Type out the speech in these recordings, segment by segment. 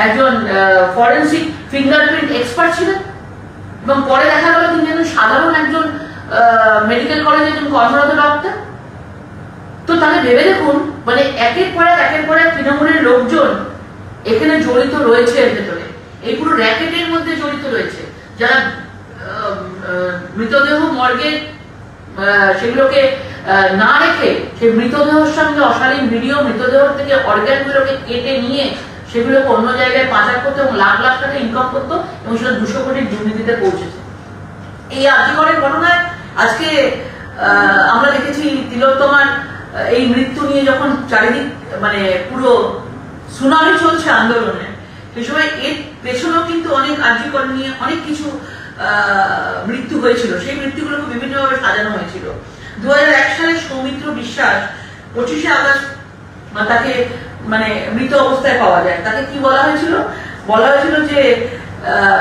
একজন forensic fingerprint expert ছিলেন এবং পরে দেখা গেল তিনি একজন সাধারণ একজন মেডিকেল কলেজে একজন কর্মরত ডক্টর। তো তাহলে ভেবে দেখুন, মানে একের পর এক তৃণমূলের লোকজন এখানে জড়িত রয়েছে, এর ভেতরে এই পুরো র্যাকেটের মধ্যে জড়িত রয়েছে, যারা মৃতদেহ মর্গে সেগুলোকে না রেখে সেই মৃতদেহের সঙ্গে অশালীন ভিডিও, মৃতদেহ থেকে অর্গ্যানগুলোকে কেটে নিয়ে সেগুলোকে অন্য জায়গায় পাচার করতো এবং লাখ লাখ টাকা ইনকাম করতো এবং সেটা 200 কোটির দুর্নীতিতে পৌঁছেছে। এই আর্যিকরের ঘটনায় আজকে আমরা দেখেছি তিলোত্তমার এই মৃত্যু নিয়ে যখন চারিদিক মানে পুরো সুনামি চলছে আন্দোলনে, সেই সময় এর পেছনেও কিন্তু অনেক আর্যিকর নিয়ে অনেক কিছু মৃত্যু হয়েছিল, সেই মৃত্যুগুলোকে বিভিন্নভাবে সাজানো হয়েছিল। 2001 সালে সৌমিত্র বিশ্বাস 25শে আগস্ট তাকে মানে মৃত অবস্থায় পাওয়া যায়। তাকে কি বলা হয়েছিল? বলা হয়েছিল যে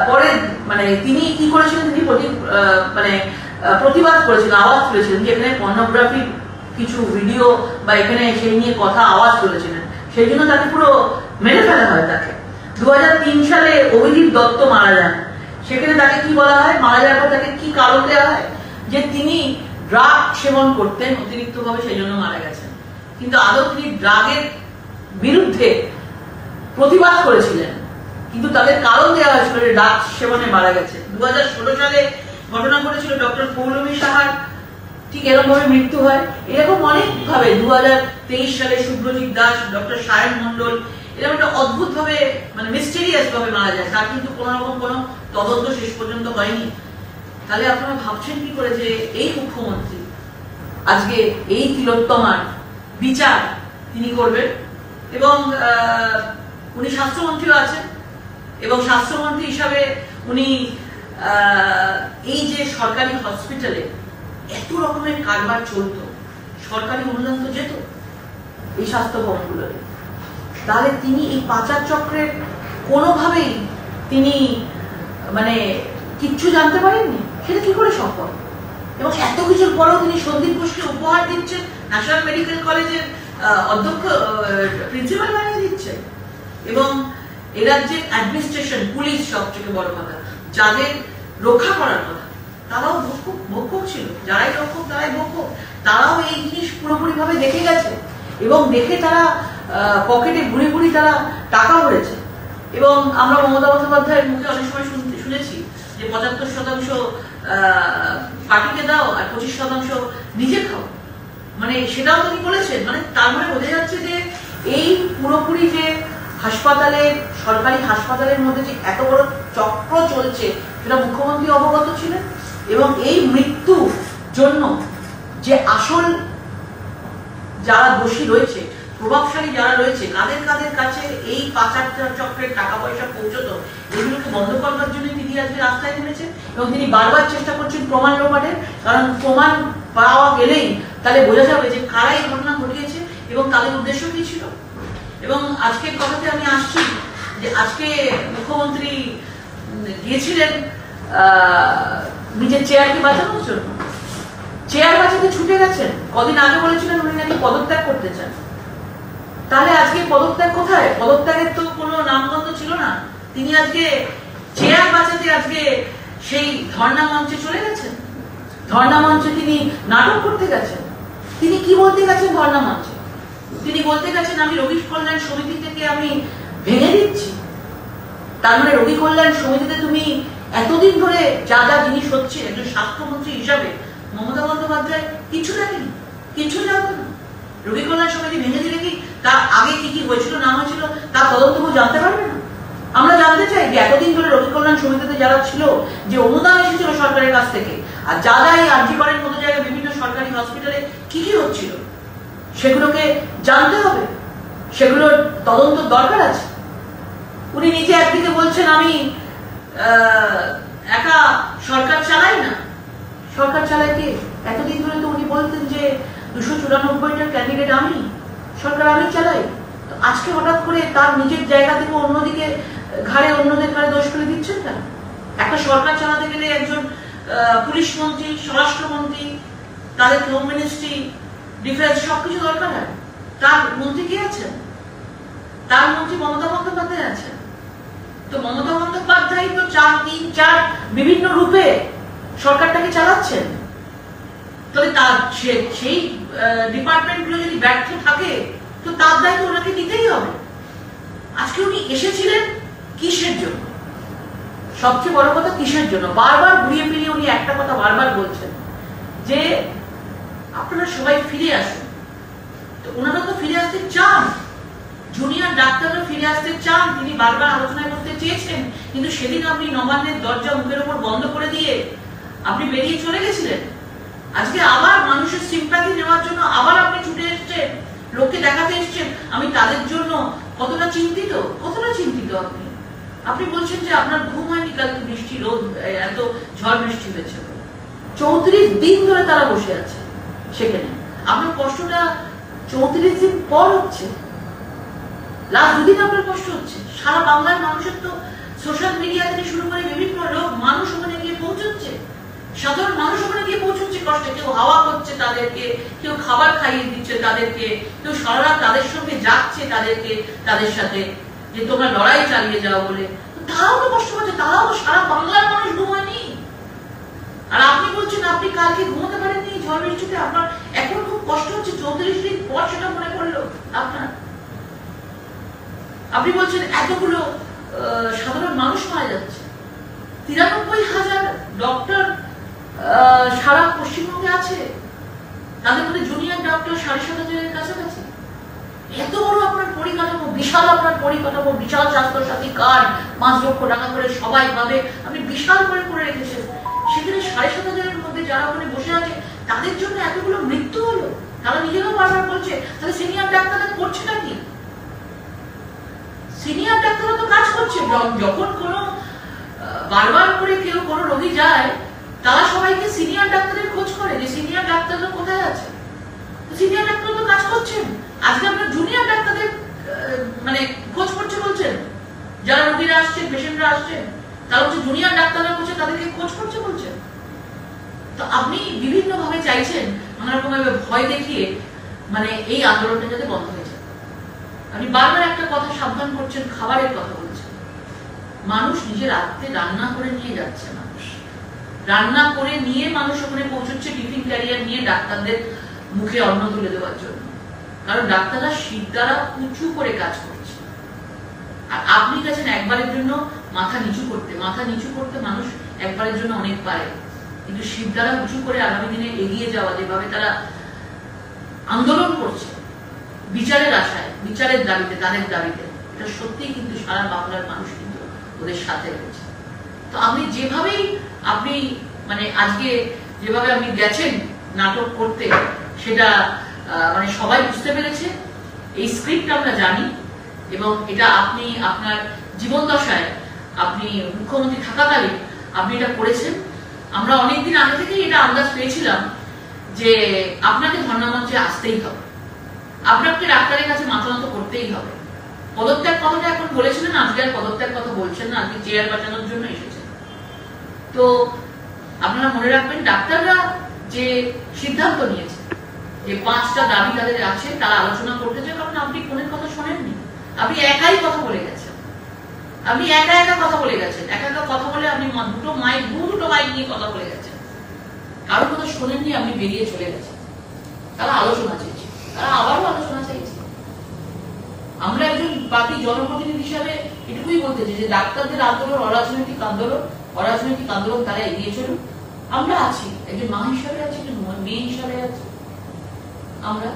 পরে মানে তিনি কি করেছিলেন, তিনি মানে প্রতিবাদ করেছিলেন, আওয়াজ তুলেছিলেন যে এখানে পর্নোগ্রাফির কিছু ভিডিও বা এখানে সেই নিয়ে কথা আওয়াজ তুলেছিলেন, সেই জন্য তাকে পুরো মেরে ফেলা হয় তাকে। 2003 সালে অভিজিৎ দত্ত মারা যান। সেখানে তাকে কি বলা হয়, মারা যাওয়ার পর তাকে কি কারণ দেওয়া হয়, যে তিনি ড্রাগ সেবন করতেন অতিরিক্ত ভাবে, সেই জন্য মারা গেছেন। কিন্তু আদৌ তিনি ড্রাগের বিরুদ্ধে প্রতিবাদ করেছিলেন, কিন্তু তাদের কারণ দেওয়া হয়েছিল যে ড্রাগ সেবনে মারা গেছে। 2016 সালে ঘটনা ঘটেছিল ডক্টর পৌলমী সাহার, ঠিক এরকম ভাবে মৃত্যু হয়। এরকম অনেক ভাবে 2023 সালে শুভ্রজিৎ দাস, ডক্টর সায়ন মন্ডল এরকম একটা অদ্ভুত ভাবে মানে মিস্টেরিয়াস ভাবে মারা যায়, তার কিন্তু কোন রকম কোনো তদন্ত শেষ পর্যন্ত হয়নি। তাহলে আপনারা ভাবছেন কি করে যে এই মুখ্যমন্ত্রী আজকে এই তিলোত্তমার বিচার তিনি করবেন? এবং উনি স্বাস্থ্যমন্ত্রীও আছেন এবং স্বাস্থ্যমন্ত্রী হিসাবে উনি এই যে সরকারি হসপিটালে এত রকমের কারবার চলতো, সরকারি অনুদান তো যেত এই স্বাস্থ্য ভবনগুলোতে, তাহলে তিনি এই পাচার চক্রের কোনোভাবেই তিনি মানে কিচ্ছু জানতে পারেননি, সেটা কি করে সম্ভব? এবং এত কিছুর পরেও তিনি সন্দীপ ঘোষকে উপহার দিচ্ছেন, ন্যাশনাল মেডিকেল কলেজের অধ্যক্ষ প্রিন্সিপাল বানিয়ে দিচ্ছেন। এবং এ রাজ্যের অ্যাডমিনিস্ট্রেশন, পুলিশ সবথেকে বড় কথা, যাদের রক্ষা করার কথা তারাও ভক্ষক ছিল, যারাই রক্ষক তারাই ভক্ষক, তারাও এই জিনিস পুরোপুরি ভাবে দেখে গেছে এবং দেখে তারা পকেটে ঘুরে ঘুরে তারা টাকা ভরেছে। এবং আমরা মমতা বন্দ্যোপাধ্যায়ের মুখে অনেক সময় শুনেছি যে 75% পার্টিকে দাও আর 25% নিজে খাও, মানে সেটাও তিনি বলেছেন। মানে তার মানে বোঝা যাচ্ছে যে এই পুরোপুরি যে হাসপাতালের, সরকারি হাসপাতালের মধ্যে যে এত বড় চক্র চলছে সেটা মুখ্যমন্ত্রী অবগত ছিলেন। এবং এই মৃত্যুর জন্য যে আসল যারা দোষী রয়েছে, প্রভাবশালী যারা রয়েছে, কাদের কাদের কাছে এই পাচার চক্রের টাকা পয়সা পৌঁছতো, এগুলোকে বন্ধ করবার জন্য তিনি আজকে রাস্তায় নেমেছেন এবং তিনি বারবার চেষ্টা করছেন প্রমাণ লোপাটের। কারণ প্রমাণ পাওয়া গেলেই তাহলে বোঝা যাবে যে কারা এই ঘটনা ঘটিয়েছে এবং তাদের উদ্দেশ্য কি ছিল। এবং আজকের কথাতে আমি আসছি যে আজকে মুখ্যমন্ত্রী গিয়েছিলেন নিজের চেয়ারকে বাঁচানোর জন্য, চেয়ার বাঁচাতে ছুটে গেছেন। কদিন আগে বলেছিলেন উনি নাকি পদত্যাগ করতে চান, তাহলে আজকে পদত্যাগ কোথায়? পদত্যাগের তো কোনো নামগন্ধ ছিল না। তিনি আজকে চেয়ার বাঁচাতে আজকে সেই ধর্ণা মঞ্চে চলে গেছেন, ধর্ণা মঞ্চে তিনি নাটক করতে গেছেন। তিনি কি বলতে গেছেন ধর্ণা মঞ্চে? তিনি বলতে গেছেন আমি রোগী কল্যাণ সমিতি থেকে আমি ভেঙে দিচ্ছি। তার মানে রোগী কল্যাণ সমিতিতে তুমি এতদিন ধরে যা যা জিনিস হচ্ছে একজন স্বাস্থ্যমন্ত্রী হিসাবে মমতা বন্দ্যোপাধ্যায় কিছু দেখেনি, কিছু জানতো না। রোগী কল্যাণ সমিতি ভেঙে দিলে কি তার আগে কি কি হয়েছিল না হয়েছিল তার তদন্ত কেউ জানতে পারবে না? আমরা জানতে চাই যে এতদিন ধরে রোগী কল্যাণ সমিতিতে যারা ছিল, যে অনুদান এসেছিল সরকারের কাছ থেকে, আর যা যা এই আর্যিকরের মতো জায়গায় বিভিন্ন সরকারি হসপিটালে কি কি হচ্ছিল সেগুলোকে জানতে হবে, সেগুলোর তদন্ত দরকার আছে। উনি নিজে একদিকে বলছেন আমি একা সরকার চালাই না, সরকার চালায় কে? এতদিন ধরে তো উনি বলতেন যে 294টা ক্যান্ডিডেট আমি, সরকার আমি চালাই। তো আজকে হঠাৎ করে তার নিজের জায়গা থেকে অন্যদিকে ঘাড়ে অন্যদের ঘাড়ে দোষ ফেলে দিচ্ছেন না? একটা সরকার চালাতে গেলে একজন পুলিশ মন্ত্রী, স্বরাষ্ট্রমন্ত্রী, তাদের হোম মিনিস্ট্রি, ডিফেন্স সবকিছু দরকার হয়। তার মন্ত্রী কে আছেন? তার মন্ত্রী মমতা বন্দ্যোপাধ্যায় আছেন। সরকারই তো 4, 3, 4 বিভিন্ন রূপে সরকারটাকে চালাচ্ছেন। তাহলে তার সেই ডিপার্টমেন্টগুলো যদি ব্যর্থ থাকে তো তার দায়িত্ব ওনাকে নিতেই হবে। আজকে উনি এসেছিলেন কিসের জন্য? সবচেয়ে বড় কথা কিসের জন্য? বারবার ঘুরিয়ে ফিরিয়ে উনি একটা কথা বারবার বলছেন যে আপনারা সবাই ফিরে আসুন। তো ওনারা তো ফিরে আসতে চান, জুনিয়র ডাক্তাররা ফিরে আসতে চান, তিনি বারবার আলোচনা করতে চেয়েছেন, কিন্তু সেদিন আপনি নবান্নের দরজা মুখের উপর বন্ধ করে দিয়ে আপনি বেরিয়ে চলে গেছিলেন। আজকে আবার মানুষের সিম্প্যাথি নেওয়ার জন্য আবার আপনি ছুটে এসছেন, লোককে দেখাতে এসছেন আমি তাদের জন্য কতটা চিন্তিত, কতটা চিন্তিত আপনি। আপনি বলছেন যে আপনার ঘুম হয়নি, কালকে বৃষ্টি, রোদ, এত ঝড় বৃষ্টি হয়েছে। 34 দিন ধরে তারা বসে আছে সেখানে। আপনার কষ্টটা 34 দিন পর হচ্ছে, লাস্ট 2 দিন আপনার কষ্ট হচ্ছে। সারা বাংলার মানুষের তো সোশ্যাল মিডিয়া থেকে শুরু করে বিভিন্ন লোক মানুষ ওখানে গিয়ে পৌঁছচ্ছে, সাধারণ মানুষ ওখানে গিয়ে পৌঁছচ্ছে কষ্টে। কেউ হাওয়া করছে তাদেরকে, কেউ খাবার খাইয়ে দিচ্ছে তাদেরকে, কেউ সারা রাত তাদের সঙ্গে যাচ্ছে তাদেরকে, তাদের সাথে যে তোমরা লড়াই চালিয়ে যাও বলে। তারাও তো কষ্ট পাচ্ছে, তারাও সারা বাংলার মানুষ ঘুমায়নি। আর আপনি বলছেন আপনি কালকে ঘুমাতে পারেননি ঝড় বৃষ্টিতে, আপনার এখন খুব কষ্ট হচ্ছে। 34 দিন পর সেটা মনে পড়লো আপনার। আপনি বলছেন এতগুলো সাধারণ মানুষ মারা যাচ্ছে। 93,000 ডক্টর সারা পশ্চিমবঙ্গে আছে, তাদের মধ্যে জুনিয়র ডক্টর 7,500-এর কাছাকাছি। এত বড় আপনার পরিকাঠামো, বিশাল আপনার পরিকাঠামো, বিশাল স্বাস্থ্যসাথী কার্ড, 5 লক্ষ টাকা করে সবাই পাবে, আপনি বিশাল করে রেখেছেন। সেখানে 7,500-এর মধ্যে যারা ওখানে বসে আছে তাদের জন্য এতগুলো মৃত্যু হলো। তারা নিজেরাও বারবার বলছে তাহলে সিনিয়র ডাক্তাররা করছেটা কি? সিনিয়র ডাক্তাররা তো কাজ করছে। যখন কোনো বারবার করে কেউ কোনো রোগী যায় তারা সবাইকে সিনিয়র ডাক্তারের খোঁজ করে যে সিনিয়র ডাক্তাররা কোথায় আছে। সিনিয়র ডাক্তাররা তো কাজ করছেন। আজকে আপনার জুনিয়র ডাক্তারদের মানে খোঁজ করছে বলছেন, যারা রোগীরা আসছেন, পেশেন্টরা আসছেন, তারা হচ্ছে জুনিয়র ডাক্তাররা বলছে তাদেরকে খোঁজ করছে বলছেন। তো আপনি বিভিন্ন ভাবে চাইছেন নানা রকম ভয় দেখিয়ে মানে এই আন্দোলনটা যাতে বন্ধ হয়ে যায়। আপনি বারবার একটা কথা সাবধান করছেন, খাবারের কথা বলছেন। মানুষ নিজের রাত্রে রান্না করে নিয়ে যাচ্ছে, মানুষ রান্না করে নিয়ে মানুষ ওখানে পৌঁছচ্ছে টিফিন ক্যারিয়ার নিয়ে ডাক্তারদের মুখে অন্ন তুলে দেওয়ার জন্য। কারণ ডাক্তাররা শীত দ্বারা উঁচু করে কাজ করছে। আর আপনি গেছেন একবারের জন্য মাথা নিচু করতে। মাথা নিচু করতে মানুষ একবারের জন্য অনেক পারে, কিন্তু শীত দ্বারা উঁচু করে আগামী দিনে এগিয়ে যাওয়া, যেভাবে তারা আন্দোলন করছে বিচারের আশায়, বিচারের দাবিতে, তাদের দাবিতে, এটা সত্যিই কিন্তু সারা বাংলার মানুষ কিন্তু ওদের সাথে রয়েছে। তো আপনি যেভাবেই আপনি মানে আজকে যেভাবে আপনি গেছেন নাটক করতে, সেটা মানে সবাই বুঝতে পেরেছে। এই স্ক্রিপ্ট আমরা জানি এবং এটা আপনি আপনার জীবন দশায় আপনি মুখ্যমন্ত্রী থাকাকালীন আপনি এটা করেছেন। আমরা অনেকদিন আগে থেকেই এটা আন্দাজ পেয়েছিলাম যে আপনাকে ধর্ণামঞ্চে আসতেই হবে, আপনাকে ডাক্তারের কাছে মাথা নত করতেই হবে। পদত্যাগ কথাটা এখন বলেছিলেন, আজকে আর পদত্যাগ কথা বলছেন না, আজকে চেয়ার বাঁচানোর জন্য এসেছেন। তো আপনারা মনে রাখবেন ডাক্তাররা যে সিদ্ধান্ত নিয়েছে যে 5টা দাবি তাদের আছে, তারা আলোচনা করতে চায়, কারণ আপনি কোনের কথা শোনেননি, আপনি একাই কথা বলে গেছেন। আপনি একা কথা বলে গেছেন, একা কথা বলে আপনি দুটো মাইক নিয়ে কথা বলে গেছেন, কারোর কথা শোনেননি, আপনি বেরিয়ে চলে গেছেন। তারা আলোচনা চেয়েছে, তারা আবারও আলোচনা চাইছে। আমরা একজন পার্টি জনপ্রতিনিধি হিসাবে এটুকুই বলতে চাই যে ডাক্তারদের আন্দোলন অরাজনৈতিক আন্দোলন তারা এগিয়ে চলুন। আমরা আছি, একজন মা হিসাবে আছি, একজন মেয়ে হিসাবে আছি আমরা,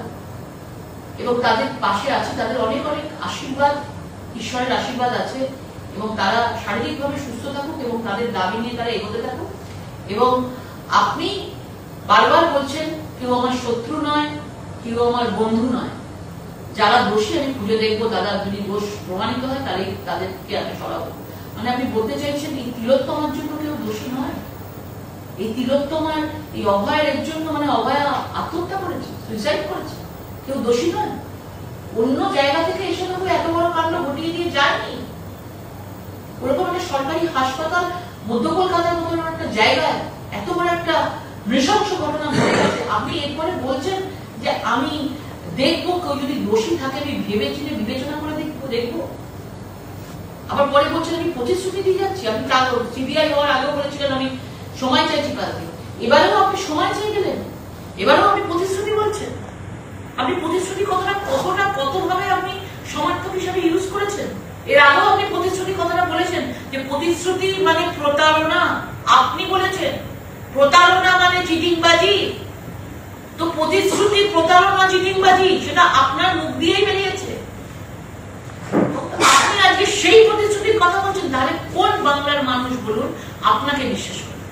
এবং তাদের পাশে আছি। তাদের অনেক অনেক আশীর্বাদ, ঈশ্বরের আশীর্বাদ আছে, এবং তারা শারীরিকভাবে সুস্থ থাকুক এবং তাদের দাবি নিয়ে তারা এগোতে থাকুক। এবং আপনি বারবার বলছেন কেউ আমার শত্রু নয়, কেউ আমার বন্ধু নয়, যারা দোষী আমি খুঁজে দেখবো, দাদা যদি দোষ প্রমাণিত হয় তাহলে তাদেরকে আমি সরাবো। মানে আপনি বলতে চাইছেন এই তিলোত্তমার জন্য কেউ দোষী নয়, এই তিলোত্তমার এই অভয়ের জন্য মানে অভয়া আত্মহত্যা করেছে, সুইসাইড করেছে, কেউ দোষী নয়। অন্য জায়গা থেকে এসে দেখো এত বড় কাণ্ড ঘটিয়ে দিয়ে যায়নি। ওরকম একটা সরকারি হাসপাতাল মধ্য কলকাতার মতো একটা জায়গায় এত বড় একটা নৃশংস ঘটনা ঘটে গেছে। আপনি এরপরে বলছেন যে আমি দেখবো কেউ যদি দোষী থাকে, আমি ভেবে চিনে বিবেচনা করে দেখবো। আবার পরে বলছেন আমি প্রতিশ্রুতি দিয়ে যাচ্ছি। আপনি সিবিআই হওয়ার আগেও বলেছিলেন আমি সময় চাইছি 5 দিন, এবারেও আপনি সময় চেয়ে গেলেন, এবারেও আপনি প্রতিশ্রুতি বলছেন। আপনি প্রতিশ্রুতি কথাটা কতভাবে আপনি সমার্থক হিসেবে ইউজ করেছেন। এর আগেও আপনি প্রতিশ্রুতি কথাটা বলেছেন যে প্রতিশ্রুতি মানে প্রতারণা, আপনি বলেছেন প্রতারণা মানে চিটিংবাজি। তো প্রতিশ্রুতি প্রতারণা চিটিংবাজি সেটা আপনার মুখ দিয়েই বেরিয়েছে। আপনি আজকে সেই প্রতিশ্রুতির কথা বলছেন, তাহলে কোন বাংলার মানুষ বলুন আপনাকে বিশ্বাস করে?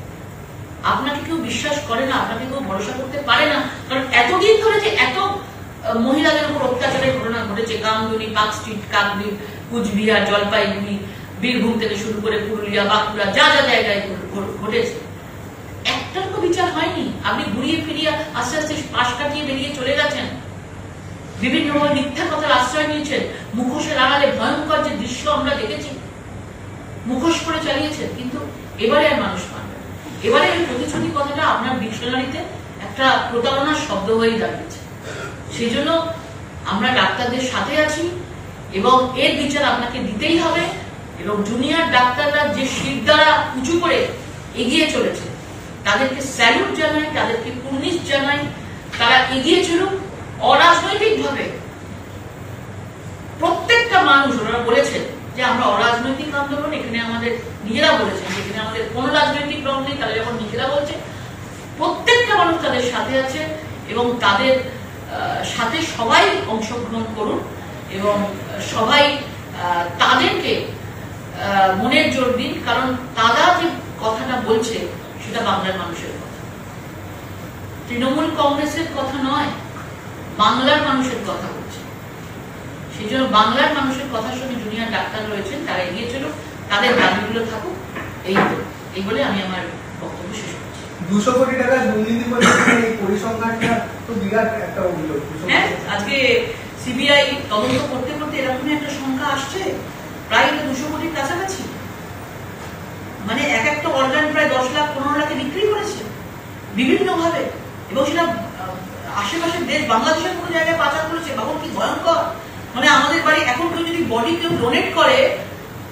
আপনাকে কেউ বিশ্বাস করে না, আপনাকে কেউ ভরসা করতে পারে না। কারণ এতদিন ধরে যে এত মহিলাদের উপর অত্যাচারের ঘটনা ঘটেছে, কামদুনি, পার্ক স্ট্রিট, কাকদ্বীপ, কুচবিহার, জলপাইগুড়ি, বীরভূম থেকে শুরু করে পুরুলিয়া, বাঁকুড়া, যা যা জায়গায় ঘটেছে, একটার তো বিচার হয়নি। আপনি ঘুরিয়ে ফিরিয়ে আস্তে আস্তে পাশ কাটিয়ে বেরিয়ে চলে গেছেন, বিভিন্নভাবে মিথ্যা কথার আশ্রয় নিয়েছেন, মুখোশের আড়ালে ভয়ঙ্কর যে দৃশ্য আমরা দেখেছি মুখোশ করে চালিয়েছেন। কিন্তু এবারে আর মানুষ মানবে না। এবারে এই প্রতিশ্রুতি কথাটা আপনার ডিকশনারিতে একটা প্রতারণার শব্দ হয়ে দাঁড়িয়েছে। সেই জন্য আমরা ডাক্তারদের সাথে আছি এবং এর বিচার আপনাকে দিতেই হবে। এবং জুনিয়র ডাক্তাররা যে শির দ্বারা উঁচু করে এগিয়ে চলেছে তাদেরকে স্যালুট জানাই, তাদেরকে কুর্নিশ জানাই। তারা এগিয়ে চলুক অরাজনৈতিক ভাবে। প্রত্যেকটা মানুষ ওনারা বলেছেন যে আমরা অরাজনৈতিক আন্দোলন, এখানে আমাদের নিজেরা বলেছেন এখানে আমাদের কোনো রাজনৈতিক রং নেই। তারা যখন নিজেরা বলছে প্রত্যেকটা মানুষ তাদের সাথে আছে এবং তাদের সাথে সবাই অংশগ্রহণ করুন এবং সবাই তাদেরকে মনের জোর দিন। কারণ তারা যে কথাটা বলছে সেটা বাংলার মানুষের কথা, তৃণমূল কংগ্রেসের কথা নয়, বাংলার মানুষের কথা বলছে। সেই জন্য বাংলার মানুষের কথার সঙ্গে জুনিয়র ডাক্তার রয়েছেন, তারা এগিয়ে চলুক, তাদের দাবিগুলো থাকুক। এই বলে আমি আমার বক্তব্য শেষ করছি। 200 কোটি টাকা দুর্নীতি এই পরিসংখ্যানটা তো বিরাট একটা অভিযোগ। হ্যাঁ, আজকে সিবিআই তদন্ত করতে করতে এরকমই একটা সংখ্যা আসছে, প্রায় 200 কোটির কাছাকাছি। মানে এক একটা অর্গান প্রায় 10 লাখ 15 লাখে বিক্রি করেছে বিভিন্ন ভাবে, এবং সেটা আশেপাশের দেশ বাংলাদেশের কোনো জায়গায় পাচার করেছে। বাবু কি ভয়ঙ্কর! মানে আমাদের বাড়ি এখন কেউ যদি বডি কেউ ডোনেট করে,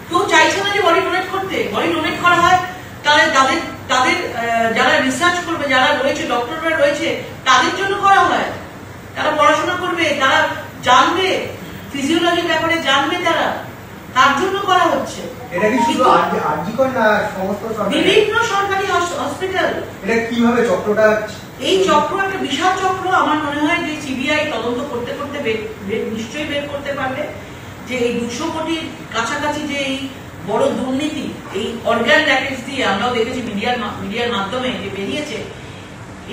কেউ চাইছে না যে বডি ডোনেট করতে। বডি ডোনেট করা হয় তাহলে তাদের যারা রিসার্চ করবে, যারা রয়েছে ডক্টররা রয়েছে, তাদের জন্য করা হয়। তারা পড়াশোনা করবে, তারা জানবে ফিজিওলজির ব্যাপারে, জানবে তারা, তার জন্য করা হচ্ছে। এটা কি শুধু আরজিকর না সমস্ত বিভিন্ন সরকারি হসপিটাল? এটা কিভাবে চক্রটা? এই চক্র একটা বিশাল চক্র। আমার মনে হয় যে সিবিআই তদন্ত করতে করতে নিশ্চয়ই বের করতে পারবে যে এই 200 কোটির কাছাকাছি যে এই বড় দুর্নীতি, এই অর্গান প্যাকেজ দিয়ে আমরাও দেখেছি মিডিয়ার মাধ্যমে যে বেরিয়েছে,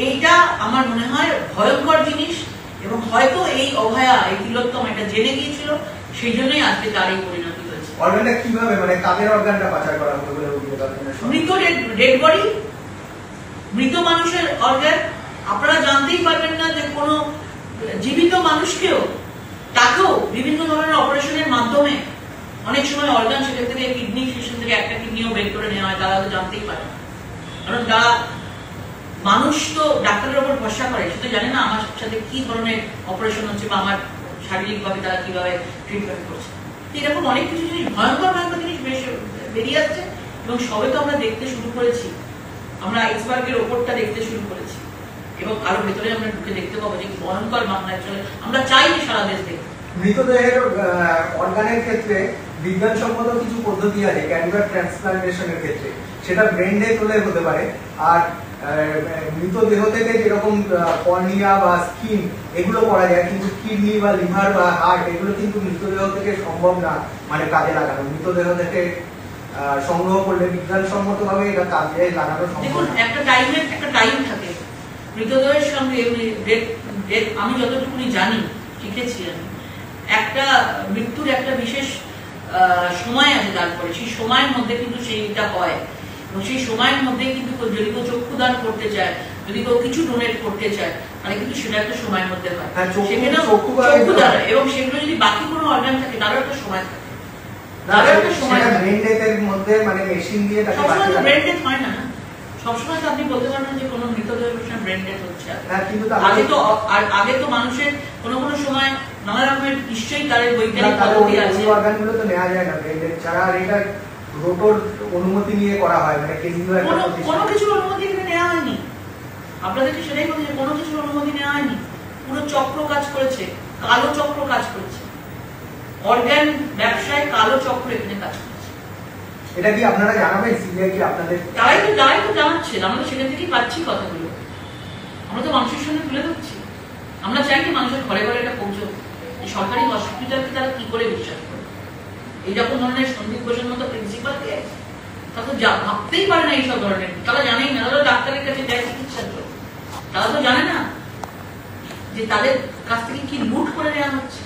এইটা আমার মনে হয় ভয়ঙ্কর জিনিস। এবং হয়তো এই অভয়া, এই তিলোত্তম এটা জেনে গিয়েছিল, সেই জন্যই আজকে তার এই পরিণতি হয়েছে। অর্গানটা কিভাবে, মানে কাদের অর্গানটা পাচার করা হবে বলে অভিযোগ? মৃত ডেড বডি, মৃত মানুষের অর্গান। আপনারা জানতেই পারবেন না যে কোনো জীবিত মানুষকেও, তাকেও বিভিন্ন ধরনের অপারেশনের মাধ্যমে অনেক সময় অর্গান সেখান থেকে কিডনি, সেখান থেকে একটা কিডনিও বের করে নেওয়া হয়। তারা তো জানতেই পারে না, কারণ তারা মানুষ তো ডাক্তারের উপর ভরসা করে, সে তো জানে না আমার সাথে কি ধরনের অপারেশন হচ্ছে বা আমার শারীরিকভাবে তারা কিভাবে ট্রিটমেন্ট করছে। এরকম অনেক কিছু জিনিস, ভয়ঙ্কর ভয়ঙ্কর জিনিস বেরিয়ে যাচ্ছে এবং সবে তো আমরা দেখতে শুরু করেছি। আমরা আইসবার্গের ওপরটা দেখতে শুরু করেছি এবং আরো ভেতরে আমরা ঢুকে দেখতে পাবো যে ভয়ঙ্কর বাংলায় চলে। আমরা চাই সারা দেশ দেখতে। মৃতদেহের অর্গানের ক্ষেত্রে বিজ্ঞানসম্মত কিছু পদ্ধতি আছে ক্যাডভার ট্রান্সপ্লান্টেশনের ক্ষেত্রে, সেটা ব্রেন ডেথ হলে হতে পারে। আর মৃতদেহ থেকে যেরকম কর্নিয়া বা স্কিন এগুলো করা যায়, কিন্তু কিডনি বা লিভার বা হার্ট এগুলো কিন্তু মৃতদেহ থেকে সম্ভব না, মানে কাজে লাগানো। মৃতদেহ থেকে সংগ্রহ করলে বিজ্ঞানসম্মত ভাবে এটা কাজে লাগানো সম্ভব। একটা টাইম থাকে মৃতদেহের সঙ্গে। আমি যতটুকুনি জানি, শিখেছি আমি, একটা মৃত্যুর একটা বিশেষ সময় আছে, তারপরে সেই সময়ের মধ্যে কিন্তু সেইটা হয়। এবং সেই সময়ের মধ্যে কিন্তু যদি কেউ চক্ষুদান করতে চায়, যদি কেউ কিছু ডোনেট করতে চায়, তাহলে কিন্তু সেটা একটা সময়ের মধ্যে হয়। সেখানে চক্ষুদান, এবং সেগুলো যদি বাকি কোনো অর্গান থাকে তারও একটা সময় থাকে। সবসময় তো আপনি বলতে পারবেন যে কোনো মৃতদেহের ব্রেন ডেথ হচ্ছে। আগে তো মানুষের কোনো সময় নানা রকমের নিশ্চয়ই তাদের বৈজ্ঞানিক পদ্ধতি আছে। অর্গানগুলো তো নেওয়া যায় না ব্রেনের ছাড়া, আর এটা রোটর অনুমতি নিয়ে করা হয়, মানে কেন্দ্রীয় একটা প্রতিষ্ঠান। কোনো কিছুর অনুমতি এখানে নেওয়া হয়নি। আপনাদেরকে সেটাই বলছি, কোনো কিছুর অনুমতি নেওয়া হয়নি। পুরো চক্র কাজ করেছে, কালো চক্র কাজ করেছে, অর্গান ব্যবসায় কালো চক্র এখানে কাজ করেছে। এটা কি আপনারা জানাবেন? সিবিআই কি আপনাদের? তারাই তো জানাচ্ছে, আমরা সেখান থেকেই পাচ্ছি কথাগুলো। আমরা তো মানুষের সঙ্গে তুলে ধরছি। আমরা চাই কি মানুষের ঘরে ঘরে এটা পৌঁছক। এই সরকারি হসপিটালকে তারা কি করে বিশ্বাস করে? এইরকম ধরনের সন্দীপ ঘোষের মতো প্রিন্সিপালকে তারা তো ভাবতেই পারে না এইসব ধরনের। তারা জানেই না, তারা ডাক্তারের কাছে যায় চিকিৎসার জন্য। তারা তো জানে না যে তাদের কাছ থেকে কি লুট করে নেওয়া হচ্ছে।